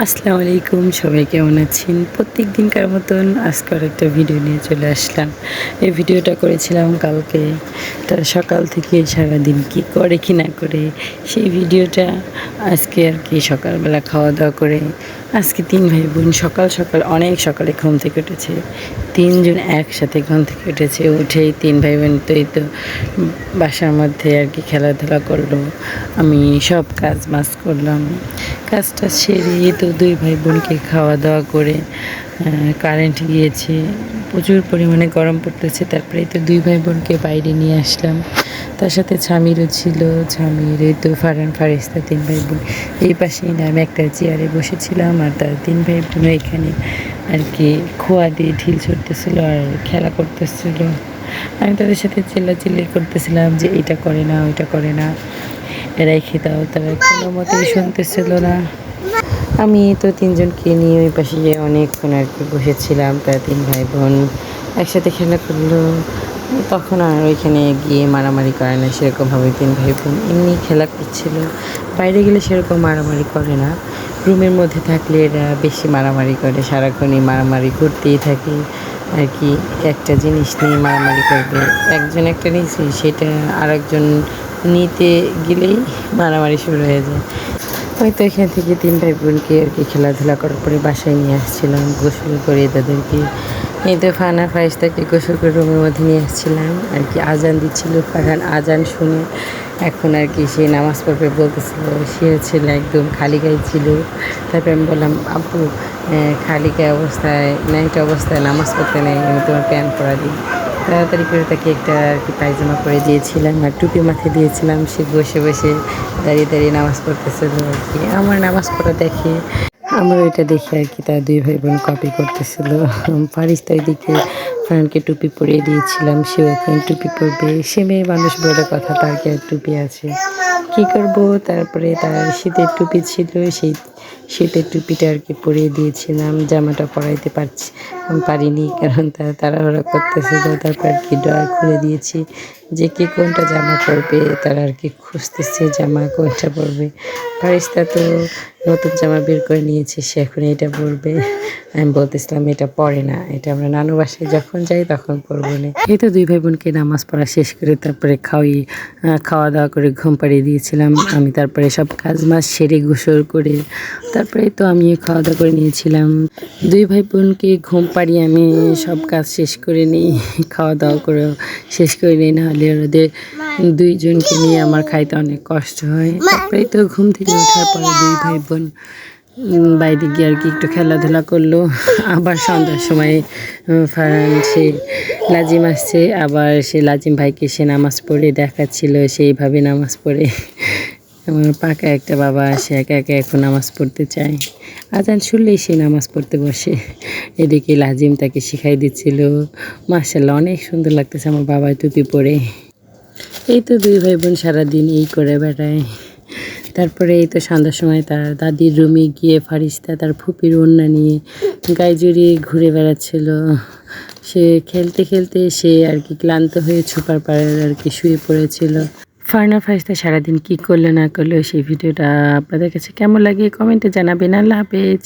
আসসালামু আলাইকুম, সবাই কেমন আছেন? প্রত্যেক দিনকার মতন আজকের একটা ভিডিও নিয়ে চলে আসলাম। এই ভিডিওটা করেছিলাম কালকে। তারা সকাল থেকে সারাদিন কি করে কি না করে সেই ভিডিওটা আজকে আর কি সকালবেলা খাওয়া দাওয়া করে আজকে 3 ভাই বোন সকাল সকাল অনেক সকালে ঘুম থেকে উঠেছে। 3 জন একসাথে ঘুম থেকে উঠেছে। উঠেই 3 ভাই বোন তো এই তো বাসার মধ্যে আর কি খেলাধুলা করলো। আমি সব কাজ বাজ করলাম। কাজটা সেরে তো 2 ভাই বোনকে খাওয়া দাওয়া করে কারেন্ট গিয়েছে। প্রচুর পরিমাণে গরম পড়তেছে। তারপরে তো 2 ভাই বোনকে বাইরে নিয়ে আসলাম। তার সাথে ছামিরও ছিল। ছামির এই তো ফারহান ফারিস্তা 3 ভাই বোন এই পাশেই না আমি একটা চেয়ারে বসেছিলাম আর তার 3 ভাই বোন এখানে আর কি খোয়া দিয়ে ঢিল ছুটতেছিল আর খেলা করতেছিল। আমি তাদের সাথে চিল্লাচিল্লি করতেছিলাম যে এটা করে না ওইটা করে না, রেখে দাও। তারা কোনো মতেই শুনতেছিল না। আমি তো 3 জনকে নিয়ে ওই পাশে যেয়ে অনেকক্ষণ আর কি বসেছিলাম। তারা 3 ভাই বোন একসাথে খেলা করলো। তখন আর ওইখানে গিয়ে মারামারি করে না সেরকমভাবে। 3 ভাই বোন এমনি খেলা করছিল। বাইরে গেলে সেরকম মারামারি করে না। রুমের মধ্যে থাকলে এরা বেশি মারামারি করে, সারাক্ষণই মারামারি করতেই থাকে আর কি। একটা জিনিস নিয়ে মারামারি করবে, একজন একটা নিয়েছে সেটা আরেকজন নিতে গেলেই মারামারি শুরু হয়ে যায়। আমি তো এখান থেকে 3 ভাই বোনকে আর কি খেলাধুলা করার পরে বাসায় নিয়ে আসছিলাম গোসল করে তাদেরকে। এই তো ফারহান ফারিস্তাকে গোসল করে রুমের মধ্যে নিয়ে আসছিলাম আর কি। আজান দিচ্ছিল, ফারহান আজান শুনে এখন আর কি সে নামাজ পড়বে বলতেছিল। সে ছিল একদম খালি গায়ে ছিল। তারপরে আমি বললাম, আব্বু খালি গায়ে অবস্থায় নাইট অবস্থায় নামাজ পড়তে নেই, আমি তোমার প্যান্ট পরা দিই। তাড়াতাড়ি করে তাকে একটা আর কি পায়জামা পরে দিয়েছিলাম আর টুপি মাথায় দিয়েছিলাম। সে বসে বসে দাঁড়িয়ে দাঁড়িয়ে নামাজ পড়তেছিল আর কি। আমার নামাজ পড়া দেখে আমার এটা দেখে আর কি তার 2 ভাই বোন কপি করতেছিল। ফারিস্তা দিকে ফারহানকে টুপি পরিয়ে দিয়েছিলাম, সেও এখন টুপি পরবে। সে মেয়ে মানুষ বলে কথা, তার কি আর টুপি আছে, কী করবো। তারপরে তার শীতের টুপি ছিল, সেই শীতের টুপিটা আর কি পরিয়ে দিয়েছিলাম। জামাটা পরাইতে পারিনি কারণ তারা তাড়াহুড়া করতেছিল। তারপর আর কি ড্রয়ার খুলে দিয়েছি যে কে কোনটা জামা পরবে। তারা আর কি খুঁজতেছে জামা কোনটা পরবে। ফারিস্তা তো নতুন জামা বের করে নিয়েছে, সে এখন এটা পরবে। আমি বলতেছিলাম এটা পরে না, এটা আমরা নানু বাসায় যখন যাই তখন পরবো না। এই তো 2 ভাই বোনকে নামাজ পড়া শেষ করে তারপরে খাওয়া দাওয়া করে ঘুম পাড়িয়ে দিয়েছিলাম আমি। তারপরে সব কাজ মাজ সেরে গোসল করে তারপরে তো আমিও খাওয়া দাওয়া করে নিয়েছিলাম। 2 ভাই বোনকে ঘুম পাড়িয়ে আমি সব কাজ শেষ করে নিই, খাওয়া দাওয়া করে শেষ করে নিই, নাহলে ওদের 2 জনকে নিয়ে আমার খাইতে অনেক কষ্ট হয়। তারপরে তো ঘুম থেকে ওঠার পরে 2 ভাই বোন বাইরে গিয়ে আর কি একটু খেলাধুলা করলো। আবার সন্ধ্যার সময় ফারহান সে লাজিম আসছে, আবার সে লাজিম ভাইকে সে নামাজ পড়ে দেখাচ্ছিল, সেইভাবে নামাজ পড়ে। আমার পাকা একটা বাবা আসে, একা একা এখন নামাজ পড়তে চায়। আজান শুনলেই সে নামাজ পড়তে বসে। এদিকে লাজিম তাকে শিখাই দিচ্ছিল। মাশাআল্লাহ অনেক সুন্দর লাগতেছে আমার বাবা টুপি পরে। এই তো 2 ভাই বোন সারাদিন এই করে বেড়ায়। তারপরে এই তো সন্ধ্যার সময় তার দাদির রুমে গিয়ে ফারিস্তা তার ফুপির ওড়না নিয়ে গায়ে জড়িয়ে ঘুরে বেড়াচ্ছিল। সে খেলতে খেলতে সে আর কি ক্লান্ত হয়ে ছোপার পাড়ে আর কি শুয়ে পড়েছিল। ফারহান ফারিস্তা সারাদিন কী করলো না করলো সেই ভিডিওটা আপনাদের কাছে কেমন লাগে কমেন্টে জানাবেন। আল্লাহ হাফেজ।